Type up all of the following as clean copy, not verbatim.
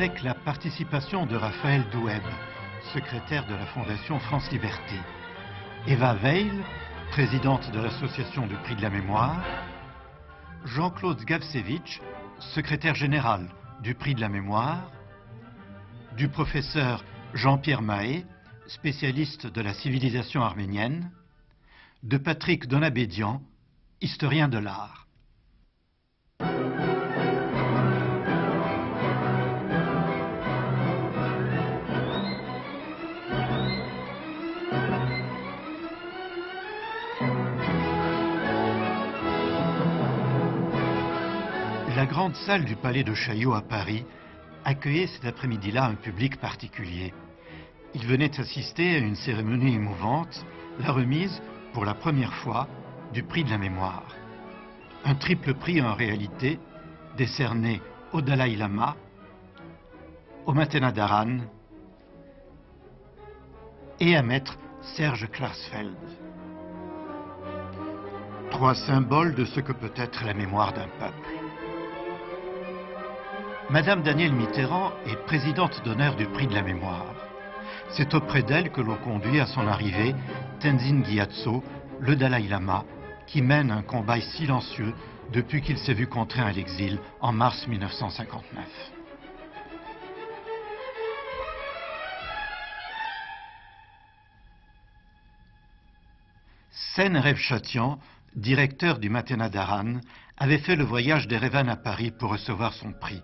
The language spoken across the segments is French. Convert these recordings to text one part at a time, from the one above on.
avec la participation de Raphaël Doueb, secrétaire de la Fondation France Liberté, Eva Veil, présidente de l'Association du Prix de la Mémoire, Jean-Claude Gavsevitch, secrétaire général du Prix de la Mémoire, du professeur Jean-Pierre Mahé, spécialiste de la civilisation arménienne, de Patrick Donabédian, historien de l'art. La grande salle du Palais de Chaillot à Paris accueillait cet après-midi-là un public particulier. Il venait assister à une cérémonie émouvante, la remise, pour la première fois, du Prix de la Mémoire. Un triple prix en réalité, décerné au Dalai Lama, au Mathéna-Dharan et à maître Serge Klarsfeld. Trois symboles de ce que peut être la mémoire d'un peuple. Madame Danielle Mitterrand est présidente d'honneur du Prix de la Mémoire. C'est auprès d'elle que l'on conduit à son arrivée Tenzin Gyatso, le Dalai Lama, qui mène un combat silencieux depuis qu'il s'est vu contraint à l'exil en mars 1959. Sen Revchatian, directeur du Mathéna-Dharan, avait fait le voyage d'Erevan à Paris pour recevoir son prix.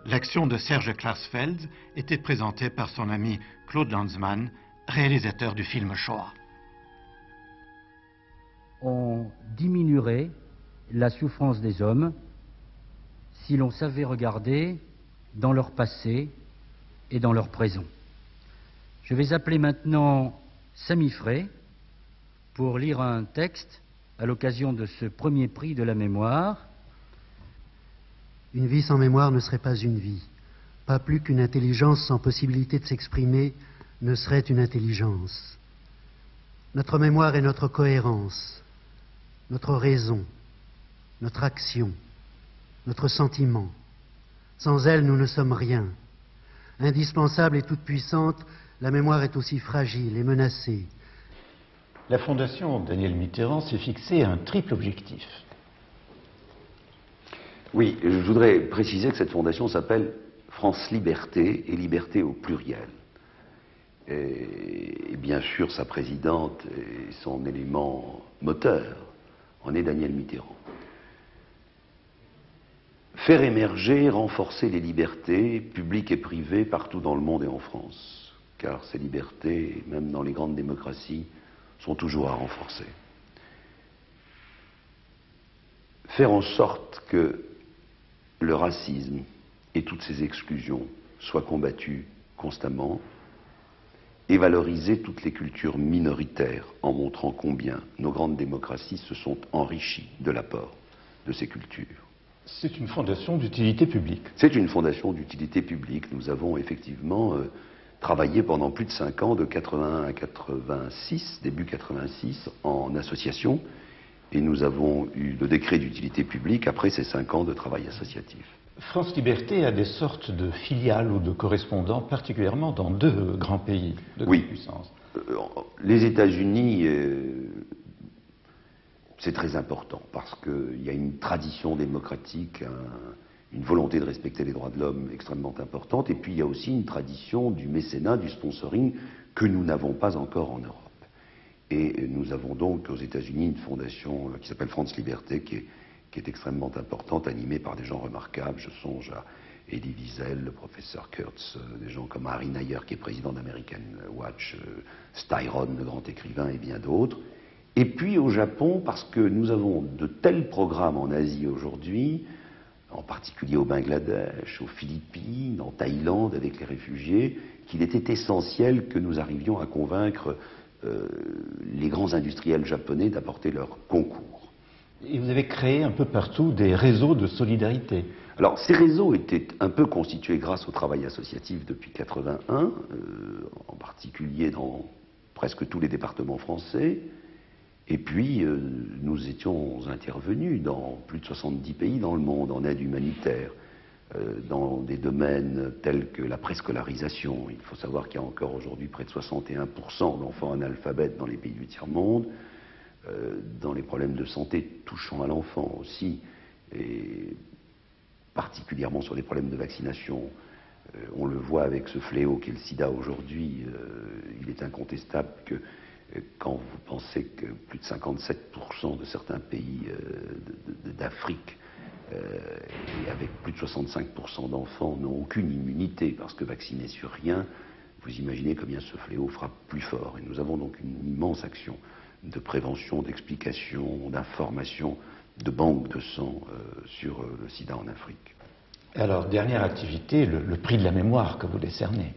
L'action de Serge Klarsfeld était présentée par son ami Claude Lanzmann, réalisateur du film Shoah. On diminuerait la souffrance des hommes si l'on savait regarder dans leur passé et dans leur présent. Je vais appeler maintenant Sami Frey pour lire un texte à l'occasion de ce premier prix de la mémoire. Une vie sans mémoire ne serait pas une vie. Pas plus qu'une intelligence sans possibilité de s'exprimer ne serait une intelligence. Notre mémoire est notre cohérence, notre raison, notre action, notre sentiment. Sans elle, nous ne sommes rien. Indispensable et toute puissante, la mémoire est aussi fragile et menacée. La Fondation Danielle Mitterrand s'est fixée un triple objectif. Oui, je voudrais préciser que cette fondation s'appelle France Liberté, et liberté au pluriel. Et bien sûr, sa présidente et son élément moteur en est Danielle Mitterrand. Faire émerger, renforcer les libertés publiques et privées partout dans le monde et en France. Car ces libertés, même dans les grandes démocraties, sont toujours à renforcer. Faire en sorte que le racisme et toutes ses exclusions soient combattus constamment et valoriser toutes les cultures minoritaires en montrant combien nos grandes démocraties se sont enrichies de l'apport de ces cultures. C'est une fondation d'utilité publique. C'est une fondation d'utilité publique. Nous avons effectivement travaillé pendant plus de 5 ans, de 81 à 86, début 86, en association. Et nous avons eu le décret d'utilité publique après ces 5 ans de travail associatif. France Liberté a des sortes de filiales ou de correspondants, particulièrement dans 2 grands pays de grande puissance. Les États-Unis, c'est très important parce qu'il y a une tradition démocratique, une volonté de respecter les droits de l'homme extrêmement importante, et puis il y a aussi une tradition du mécénat, du sponsoring que nous n'avons pas encore en Europe. Et nous avons donc aux États-Unis une fondation qui s'appelle France Liberté, qui est extrêmement importante, animée par des gens remarquables. Je songe à Elie Wiesel, le professeur Kurtz, des gens comme Harry Nayer, qui est président d'American Watch, Styron, le grand écrivain, et bien d'autres. Et puis au Japon, parce que nous avons de tels programmes en Asie aujourd'hui, en particulier au Bangladesh, aux Philippines, en Thaïlande, avec les réfugiés, qu'il était essentiel que nous arrivions à convaincre les grands industriels japonais d'apporter leur concours. Et vous avez créé un peu partout des réseaux de solidarité. Alors, ces réseaux étaient un peu constitués grâce au travail associatif depuis 81, en particulier dans presque tous les départements français. Et puis, nous étions intervenus dans plus de 70 pays dans le monde en aide humanitaire. dans des domaines tels que la préscolarisation. Il faut savoir qu'il y a encore aujourd'hui près de 61% d'enfants analphabètes dans les pays du tiers-monde, dans les problèmes de santé touchant à l'enfant aussi, et particulièrement sur les problèmes de vaccination. On le voit avec ce fléau qu'est le sida aujourd'hui. Il est incontestable que quand vous pensez que plus de 57% de certains pays d'Afrique et avec plus de 65% d'enfants n'ont aucune immunité parce que vaccinés sur rien, vous imaginez combien ce fléau frappe plus fort. Et nous avons donc une immense action de prévention, d'explication, d'information, de banque de sang sur le sida en Afrique. Alors, dernière activité, le prix de la mémoire que vous décernez.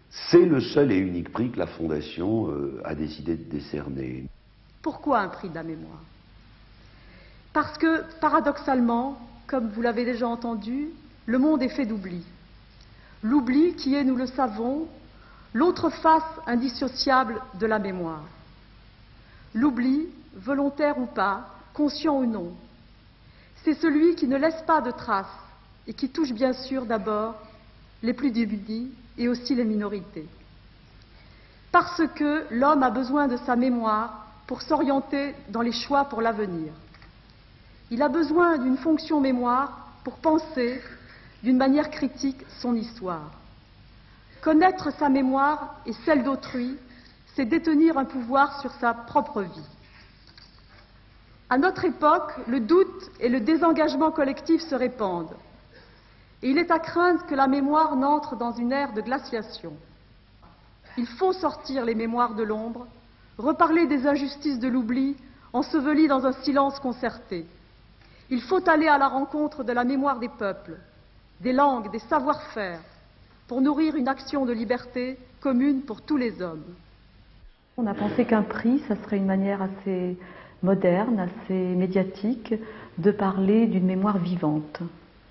C'est le seul et unique prix que la Fondation a décidé de décerner. Pourquoi un prix de la mémoire? Parce que, paradoxalement, comme vous l'avez déjà entendu, le monde est fait d'oubli. L'oubli qui est, nous le savons, l'autre face indissociable de la mémoire. L'oubli, volontaire ou pas, conscient ou non, c'est celui qui ne laisse pas de traces et qui touche bien sûr d'abord les plus démunis et aussi les minorités. Parce que l'homme a besoin de sa mémoire pour s'orienter dans les choix pour l'avenir. Il a besoin d'une fonction mémoire pour penser d'une manière critique son histoire. Connaître sa mémoire et celle d'autrui, c'est détenir un pouvoir sur sa propre vie. À notre époque, le doute et le désengagement collectif se répandent. Et il est à craindre que la mémoire n'entre dans une ère de glaciation. Il faut sortir les mémoires de l'ombre, reparler des injustices de l'oubli, ensevelies dans un silence concerté. Il faut aller à la rencontre de la mémoire des peuples, des langues, des savoir-faire, pour nourrir une action de liberté commune pour tous les hommes. On a pensé qu'un prix, ça serait une manière assez moderne, assez médiatique, de parler d'une mémoire vivante.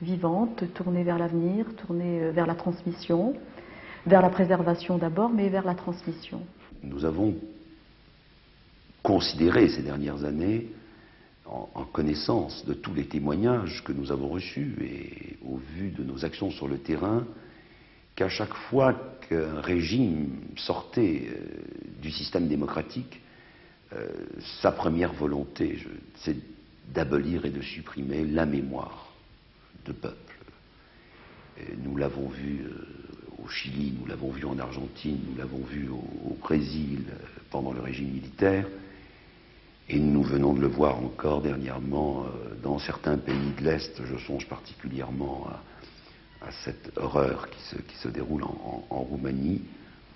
Vivante, tournée vers l'avenir, tournée vers la transmission, vers la préservation d'abord, mais vers la transmission. Nous avons considéré ces dernières années, en connaissance de tous les témoignages que nous avons reçus et au vu de nos actions sur le terrain, qu'à chaque fois qu'un régime sortait du système démocratique, sa première volonté, c'est d'abolir et de supprimer la mémoire de peuple. Et nous l'avons vu au Chili, nous l'avons vu en Argentine, nous l'avons vu au Brésil pendant le régime militaire, et nous venons de le voir encore dernièrement dans certains pays de l'Est. Je songe particulièrement à cette horreur qui se déroule en Roumanie,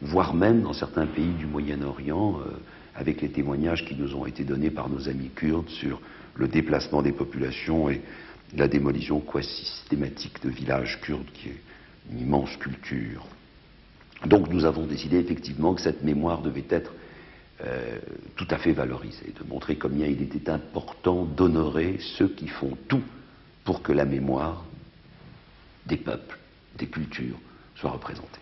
voire même dans certains pays du Moyen-Orient, avec les témoignages qui nous ont été donnés par nos amis kurdes sur le déplacement des populations et la démolition quasi systématique de villages kurdes, qui est une immense culture. Donc nous avons décidé effectivement que cette mémoire devait être tout à fait valorisée, de montrer combien il était important d'honorer ceux qui font tout pour que la mémoire des peuples, des cultures, soit représentée.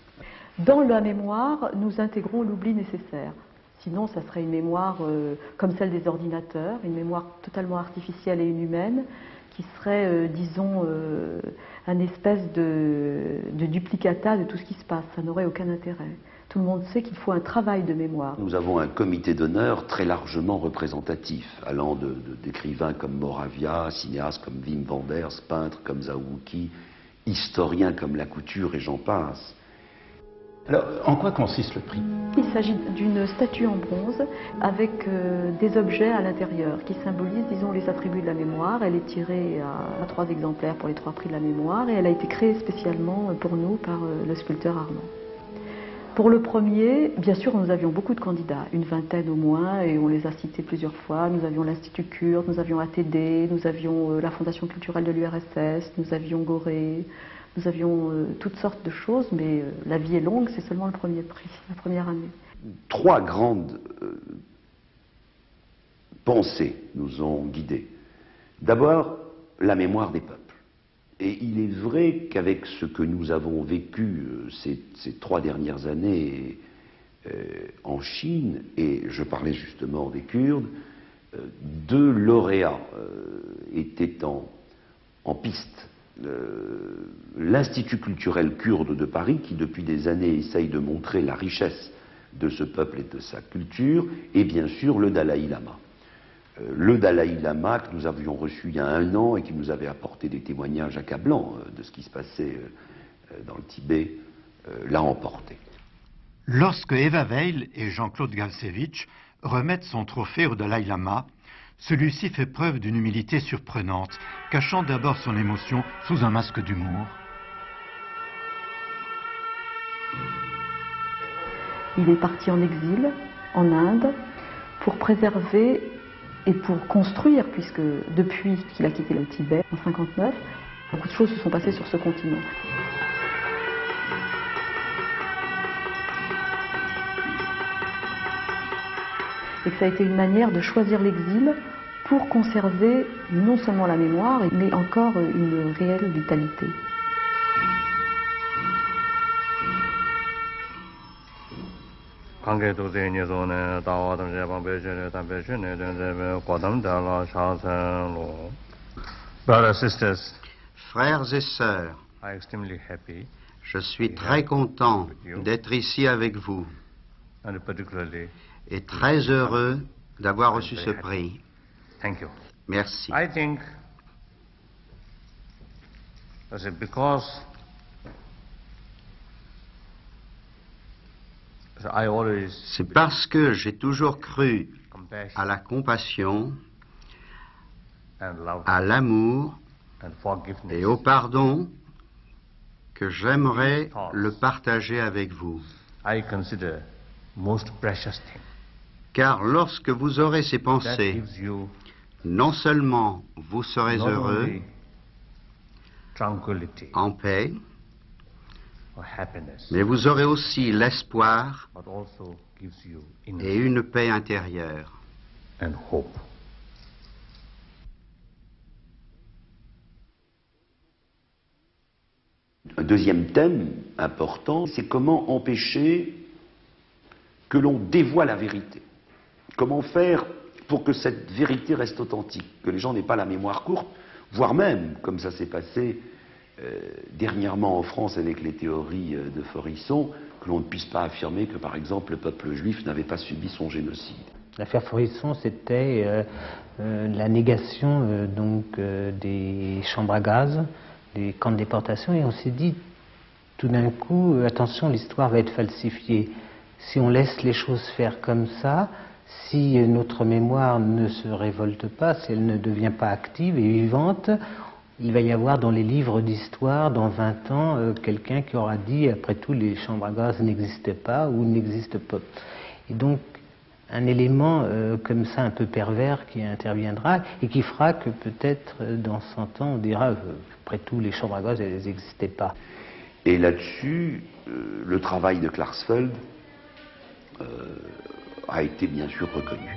Dans la mémoire, nous intégrons l'oubli nécessaire. Sinon, ça serait une mémoire comme celle des ordinateurs, une mémoire totalement artificielle et inhumaine, qui serait, disons, un espèce de duplicata de tout ce qui se passe. Ça n'aurait aucun intérêt. Tout le monde sait qu'il faut un travail de mémoire. Nous avons un comité d'honneur très largement représentatif, allant d'écrivains comme Moravia, cinéastes comme Wim Wenders, peintres comme Zawuki, historiens comme Lacouture et j'en passe. Alors, en quoi consiste le prix? Il s'agit d'une statue en bronze avec des objets à l'intérieur qui symbolisent, disons, les attributs de la mémoire. Elle est tirée à 3 exemplaires pour les 3 prix de la mémoire et elle a été créée spécialement pour nous par le sculpteur Armand. Pour le premier, bien sûr, nous avions beaucoup de candidats, une vingtaine au moins, et on les a cités plusieurs fois. Nous avions l'Institut Kurde, nous avions ATD, nous avions la Fondation culturelle de l'URSS, nous avions Gorée, nous avions toutes sortes de choses, mais la vie est longue, c'est seulement le premier prix, la première année. 3 grandes pensées nous ont guidés. D'abord, la mémoire des peuples. Et il est vrai qu'avec ce que nous avons vécu ces 3 dernières années en Chine, et je parlais justement des Kurdes, 2 lauréats étaient en piste l'Institut culturel kurde de Paris, qui depuis des années essaye de montrer la richesse de ce peuple et de sa culture, et bien sûr le Dalai Lama. Le Dalai Lama que nous avions reçu il y a 1 an et qui nous avait apporté des témoignages accablants de ce qui se passait dans le Tibet, l'a emporté. Lorsque Eva Weil et Jean-Claude Galsevitch remettent son trophée au Dalai Lama, celui-ci fait preuve d'une humilité surprenante, cachant d'abord son émotion sous un masque d'humour. Il est parti en exil, en Inde, pour préserver et pour construire, puisque depuis qu'il a quitté le Tibet en 1959, beaucoup de choses se sont passées sur ce continent. Et que ça a été une manière de choisir l'exil pour conserver non seulement la mémoire, mais encore une réelle vitalité. Brothers, sisters, Frères et sœurs, I'm extremely happy je suis très content d'être ici avec vous and particularly et très heureux d'avoir reçu ce prix. thank you. Merci. I think because I always C'est parce que j'ai toujours cru à compassion la compassion, and love à l'amour and forgiveness. et au pardon que j'aimerais le partager avec vous. I consider most precious thing. Car lorsque vous aurez ces That pensées, gives you non seulement vous serez not heureux, only tranquility en paix, or happiness, mais vous aurez aussi l'espoir but also gives you et inner une paix intérieure. and hope. Un deuxième thème important, c'est comment empêcher que l'on dévoie la vérité. Comment faire pour que cette vérité reste authentique, que les gens n'aient pas la mémoire courte, voire même, comme ça s'est passé dernièrement en France avec les théories de Forisson, que l'on ne puisse pas affirmer que, par exemple, le peuple juif n'avait pas subi son génocide. L'affaire Forisson, c'était la négation des chambres à gaz, des camps de déportation, et on s'est dit tout d'un coup, attention, l'histoire va être falsifiée. Si on laisse les choses faire comme ça, si notre mémoire ne se révolte pas, si elle ne devient pas active et vivante, il va y avoir dans les livres d'histoire, dans 20 ans, quelqu'un qui aura dit, après tout, les chambres à gaz n'existaient pas ou n'existent pas. Et donc, un élément comme ça, un peu pervers, qui interviendra et qui fera que peut-être dans 100 ans, on dira, après tout, les chambres à gaz, elles n'existaient pas. Et là-dessus, le travail de Klarsfeld a été bien sûr reconnu.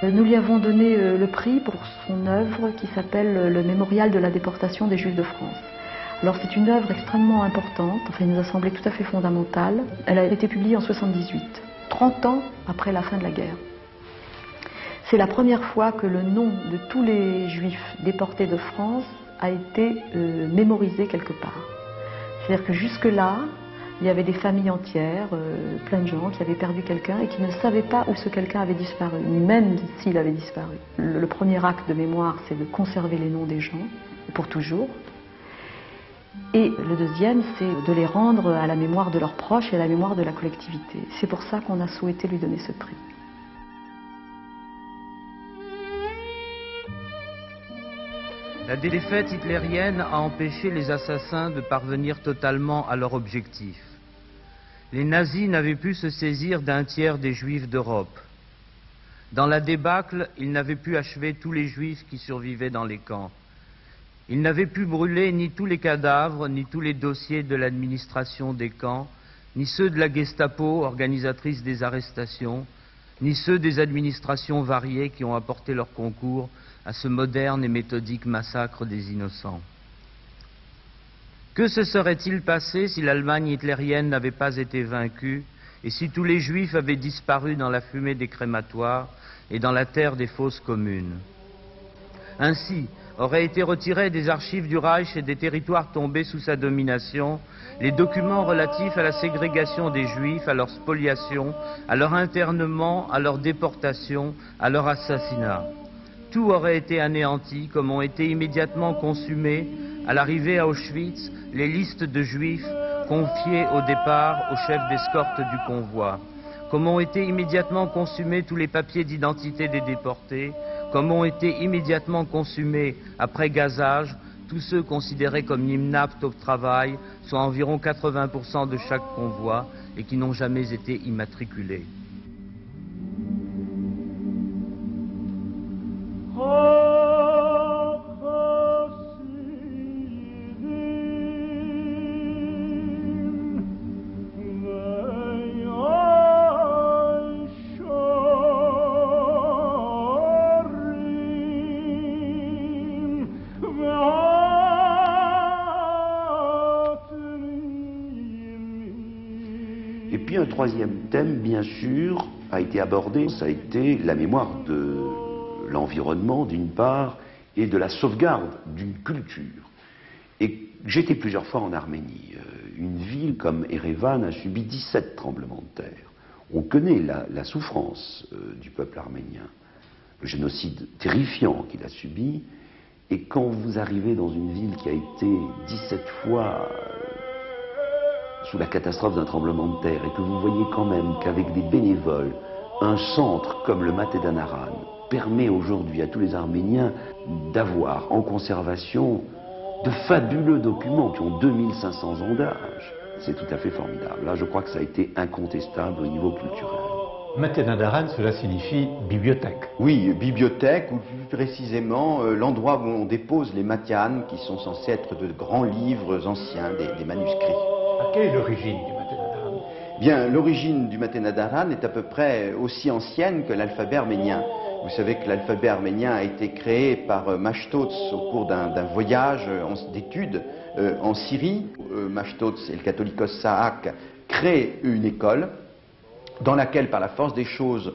Nous lui avons donné le prix pour son œuvre qui s'appelle le Mémorial de la déportation des Juifs de France. Alors c'est une œuvre extrêmement importante, enfin il nous a semblé tout à fait fondamentale. Elle a été publiée en 1978, 30 ans après la fin de la guerre. C'est la première fois que le nom de tous les Juifs déportés de France a été mémorisé quelque part. C'est-à-dire que jusque-là, il y avait des familles entières, plein de gens qui avaient perdu quelqu'un et qui ne savaient pas où ce quelqu'un avait disparu, même s'il avait disparu. Le premier acte de mémoire, c'est de conserver les noms des gens, pour toujours. Et le deuxième, c'est de les rendre à la mémoire de leurs proches et à la mémoire de la collectivité. C'est pour ça qu'on a souhaité lui donner ce prix. La défaite hitlérienne a empêché les assassins de parvenir totalement à leur objectif. Les nazis n'avaient pu se saisir d'un tiers des juifs d'Europe. Dans la débâcle, ils n'avaient pu achever tous les juifs qui survivaient dans les camps. Ils n'avaient pu brûler ni tous les cadavres, ni tous les dossiers de l'administration des camps, ni ceux de la Gestapo, organisatrice des arrestations, ni ceux des administrations variées qui ont apporté leur concours à ce moderne et méthodique massacre des innocents. Que se serait-il passé si l'Allemagne hitlérienne n'avait pas été vaincue et si tous les Juifs avaient disparu dans la fumée des crématoires et dans la terre des fosses communes? Ainsi, auraient été retirés des archives du Reich et des territoires tombés sous sa domination les documents relatifs à la ségrégation des Juifs, à leur spoliation, à leur internement, à leur déportation, à leur assassinat. Tout aurait été anéanti, comme ont été immédiatement consumés, à l'arrivée à Auschwitz, les listes de Juifs confiées au départ au chef d'escorte du convoi, comme ont été immédiatement consumés tous les papiers d'identité des déportés, comme ont été immédiatement consumés, après gazage, tous ceux considérés comme inaptes au travail, soit environ 80% de chaque convoi, et qui n'ont jamais été immatriculés. Et puis un troisième thème, bien sûr, a été abordé, ça a été la mémoire de l'environnement, d'une part, et de la sauvegarde d'une culture. Et j'étais plusieurs fois en Arménie. Une ville comme Erevan a subi 17 tremblements de terre. On connaît la souffrance du peuple arménien, le génocide terrifiant qu'il a subi. Et quand vous arrivez dans une ville qui a été 17 fois sous la catastrophe d'un tremblement de terre, et que vous voyez quand même qu'avec des bénévoles, un centre comme le Mathé-Danaran permet aujourd'hui à tous les Arméniens d'avoir en conservation de fabuleux documents qui ont 2500 ans d'âge. C'est tout à fait formidable. Là, je crois que ça a été incontestable au niveau culturel. Mathé-Danaran, cela signifie bibliothèque. Oui, bibliothèque, ou plus précisément l'endroit où on dépose les matyanes, qui sont censés être de grands livres anciens, des manuscrits. Quelle est l'origine du Mathé-Danaran? Bien, l'origine du Mathé-Danaran est à peu près aussi ancienne que l'alphabet arménien. Vous savez que l'alphabet arménien a été créé par Mashtots au cours d'un voyage d'études en Syrie. Mashtots et le catholicos Saak créent une école dans laquelle, par la force des choses,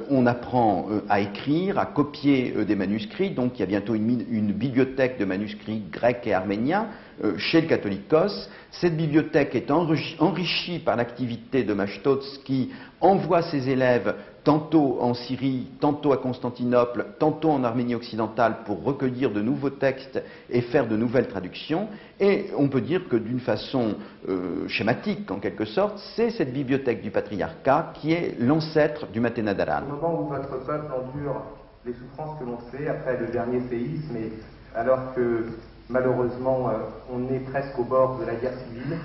on apprend à écrire, à copier des manuscrits. Donc il y a bientôt une bibliothèque de manuscrits grecs et arméniens chez le catholicos. Cette bibliothèque est enrichie par l'activité de Mashtots, qui envoie ses élèves tantôt en Syrie, tantôt à Constantinople, tantôt en Arménie occidentale pour recueillir de nouveaux textes et faire de nouvelles traductions. Et on peut dire que d'une façon schématique, en quelque sorte, c'est cette bibliothèque du patriarcat qui est l'ancêtre du Mathé-Danaran. Au moment où votre peuple endure les souffrances que l'on sait après le dernier séisme, et alors que malheureusement on est presque au bord de la guerre civile,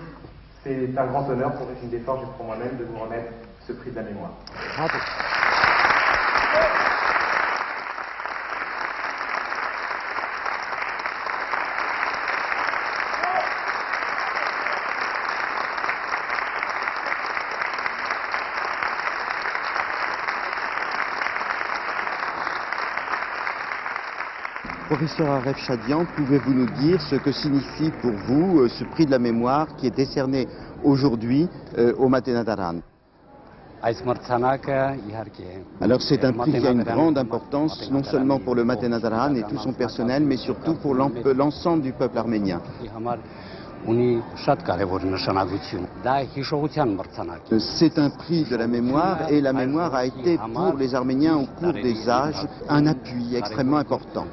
c'est un grand honneur pour Régine Desforges et pour moi-même de vous remettre ce prix de la mémoire. Bravo. Professeur Aref Chadian, pouvez-vous nous dire ce que signifie pour vous ce prix de la mémoire qui est décerné aujourd'hui au Mathé-Danaran? Alors c'est un prix qui a une grande importance, non seulement pour le Mathé-Danaran et tout son personnel, mais surtout pour l'ensemble du peuple arménien. C'est un prix de la mémoire, et la mémoire a été pour les Arméniens au cours des âges un appui extrêmement important.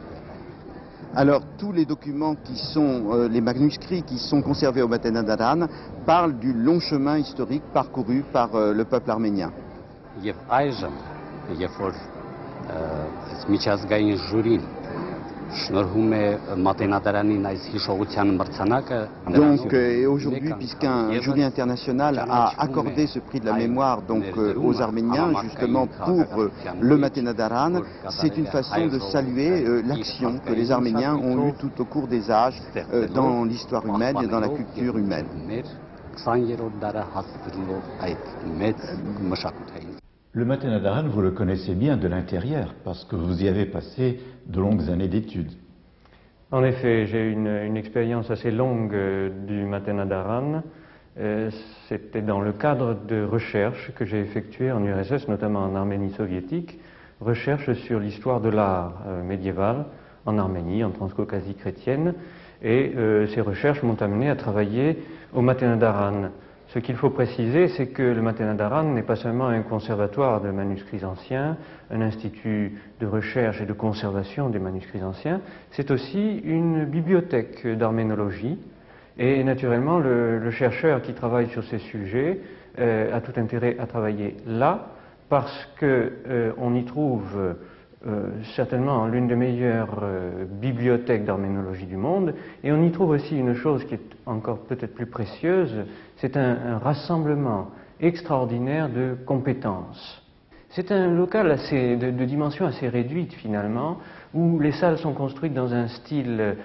Alors, tous les documents qui sont, les manuscrits qui sont conservés au Mathé-Danaran parlent du long chemin historique parcouru par le peuple arménien. Donc, et aujourd'hui, puisqu'un jury international a accordé ce prix de la mémoire donc, aux Arméniens, justement pour le Mathé-Danaran, c'est une façon de saluer l'action que les Arméniens ont eue tout au cours des âges dans l'histoire humaine et dans la culture humaine. Le Mathé-Danaran, vous le connaissez bien de l'intérieur, parce que vous y avez passé de longues années d'études. En effet, j'ai eu une expérience assez longue du Mathé-Danaran. C'était dans le cadre de recherches que j'ai effectuées en URSS, notamment en Arménie soviétique, recherches sur l'histoire de l'art médiéval en Arménie, en Transcaucasie chrétienne, et ces recherches m'ont amené à travailler au Matenadaran. Ce qu'il faut préciser, c'est que le Matenadaran n'est pas seulement un conservatoire de manuscrits anciens, un institut de recherche et de conservation des manuscrits anciens, c'est aussi une bibliothèque d'arménologie. Et naturellement, le chercheur qui travaille sur ces sujets a tout intérêt à travailler là, parce qu'on y trouve certainement l'une des meilleures bibliothèques d'arménologie du monde, et on y trouve aussi une chose qui est encore peut-être plus précieuse, c'est un rassemblement extraordinaire de compétences. C'est un local de dimension assez réduite finalement, où les salles sont construites dans un style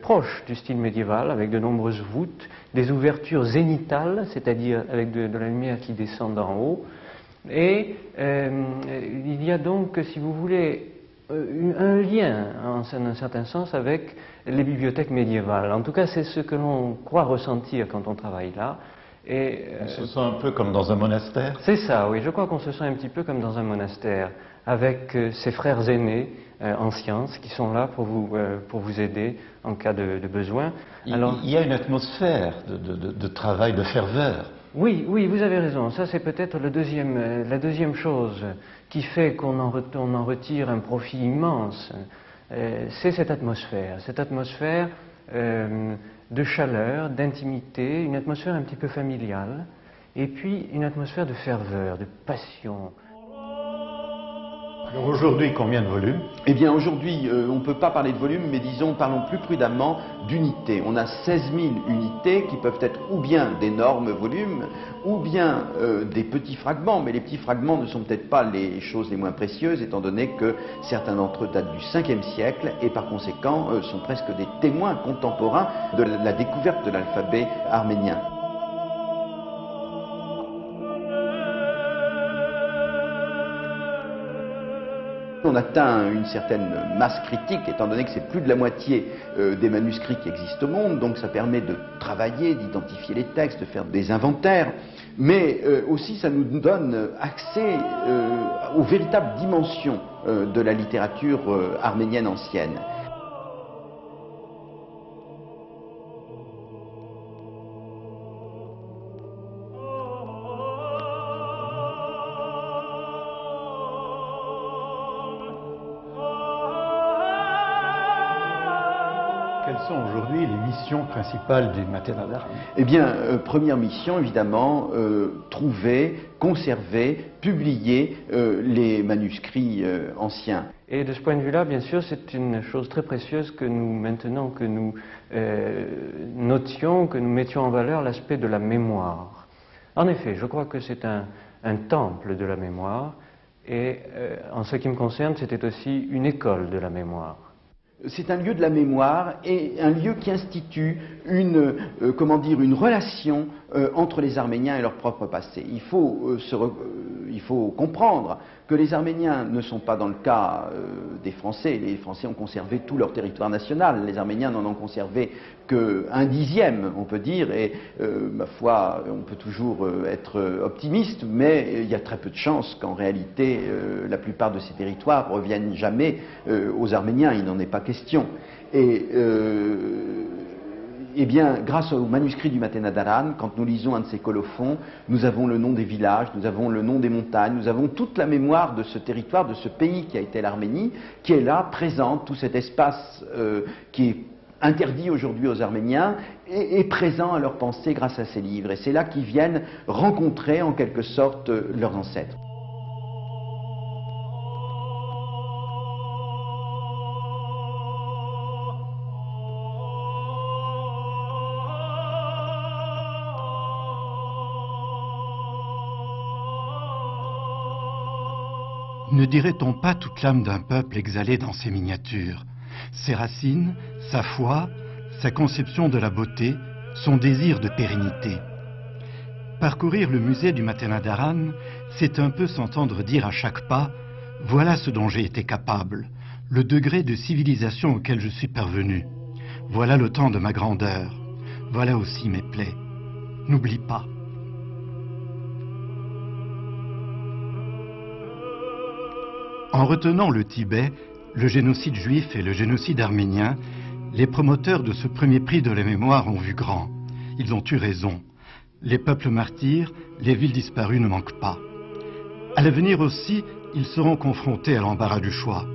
proche du style médiéval, avec de nombreuses voûtes, des ouvertures zénithales, c'est-à-dire avec de la lumière qui descend d'en haut. Et il y a donc, si vous voulez, un lien, en un certain sens, avec les bibliothèques médiévales. En tout cas, c'est ce que l'on croit ressentir quand on travaille là. Et, on se sent un peu comme dans un monastère? C'est ça, oui. Je crois qu'on se sent un petit peu comme dans un monastère, avec ses frères aînés en sciences qui sont là pour vous aider en cas de besoin. Alors, il y a une atmosphère de travail, de ferveur. Oui, vous avez raison. Ça, c'est peut-être la deuxième chose qui fait qu'on en retire un profit immense. C'est cette atmosphère de chaleur, d'intimité, une atmosphère un petit peu familiale, et puis une atmosphère de ferveur, de passion. Alors aujourd'hui, combien de volumes? Eh bien aujourd'hui, on ne peut pas parler de volume, mais disons, parlons plus prudemment d'unités. On a 16 000 unités qui peuvent être ou bien d'énormes volumes, ou bien des petits fragments, mais les petits fragments ne sont peut-être pas les choses les moins précieuses, étant donné que certains d'entre eux datent du 5e siècle, et par conséquent sont presque des témoins contemporains de la découverte de l'alphabet arménien. On atteint une certaine masse critique, étant donné que c'est plus de la moitié des manuscrits qui existent au monde, donc ça permet de travailler, d'identifier les textes, de faire des inventaires, mais aussi ça nous donne accès aux véritables dimensions de la littérature arménienne ancienne. Quelles sont aujourd'hui les missions principales du Matenadaran? Eh bien, première mission, évidemment, trouver, conserver, publier les manuscrits anciens. Et de ce point de vue-là, bien sûr, c'est une chose très précieuse que nous, maintenant, que nous notions, que nous mettions en valeur l'aspect de la mémoire. En effet, je crois que c'est un temple de la mémoire, et en ce qui me concerne, c'était aussi une école de la mémoire. C'est un lieu de la mémoire et un lieu qui institue une relation entre les Arméniens et leur propre passé. Il faut comprendre que les Arméniens ne sont pas dans le cas des Français. Les Français ont conservé tout leur territoire national. Les Arméniens n'en ont conservé qu'un dixième, on peut dire, et ma foi, on peut toujours être optimiste, mais il y a très peu de chances qu'en réalité, la plupart de ces territoires reviennent jamais aux Arméniens. Il n'en est pas question. Et eh bien, grâce au manuscrit du Matenadaran, quand nous lisons un de ces colophons, nous avons le nom des villages, nous avons le nom des montagnes, nous avons toute la mémoire de ce territoire, de ce pays qui a été l'Arménie, qui est là, présente, tout cet espace qui est interdit aujourd'hui aux Arméniens est présent à leur pensée grâce à ces livres. Et c'est là qu'ils viennent rencontrer en quelque sorte leurs ancêtres. Ne dirait-on pas toute l'âme d'un peuple exhalée dans ses miniatures, ses racines, sa foi, sa conception de la beauté, son désir de pérennité? Parcourir le musée du Matenadaran, c'est un peu s'entendre dire à chaque pas « Voilà ce dont j'ai été capable, le degré de civilisation auquel je suis parvenu. Voilà le temps de ma grandeur, voilà aussi mes plaies. N'oublie pas. » En retenant le Tibet, le génocide juif et le génocide arménien, les promoteurs de ce premier prix de la mémoire ont vu grand. Ils ont eu raison. Les peuples martyrs, les villes disparues ne manquent pas. À l'avenir aussi, ils seront confrontés à l'embarras du choix.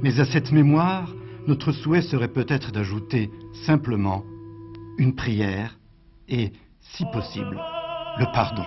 Mais à cette mémoire, notre souhait serait peut-être d'ajouter simplement une prière et, si possible, le pardon.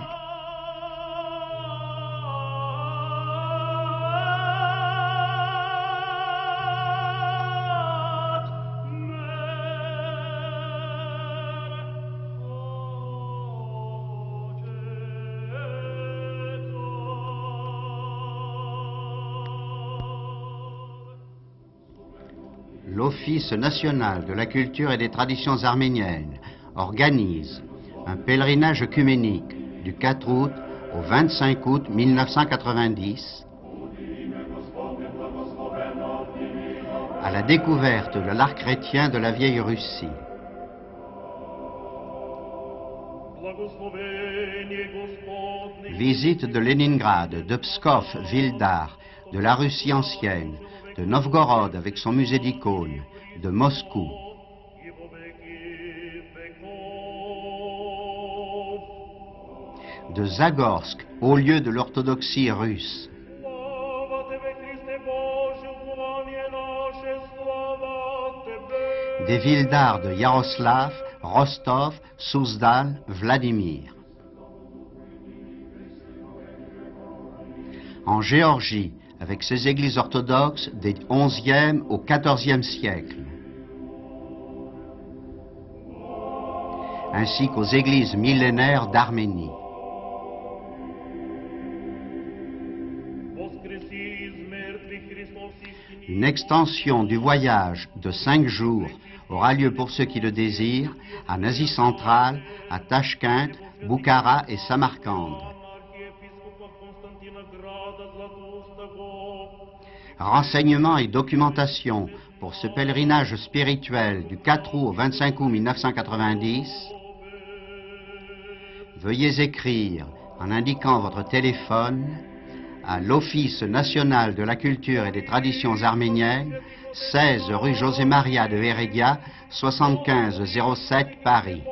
L'Office national de la culture et des traditions arméniennes organise un pèlerinage œcuménique du 4 août au 25 août 1990 à la découverte de l'art chrétien de la vieille Russie. Visite de Leningrad, de Pskov, ville d'art, de la Russie ancienne, de Novgorod avec son musée d'icônes, de Moscou. De Zagorsk, haut lieu de l'orthodoxie russe. Des villes d'art de Yaroslav, Rostov, Souzdal, Vladimir. En Géorgie, avec ses églises orthodoxes des XIe au XIVe siècle, ainsi qu'aux églises millénaires d'Arménie. Une extension du voyage de 5 jours aura lieu pour ceux qui le désirent en Asie centrale, à Tachkent, Boukhara et Samarcande. Renseignements et documentation pour ce pèlerinage spirituel du 4 août au 25 août 1990. Veuillez écrire en indiquant votre téléphone à l'Office national de la culture et des traditions arméniennes, 16 rue José Maria de Heredia, 75 07 Paris.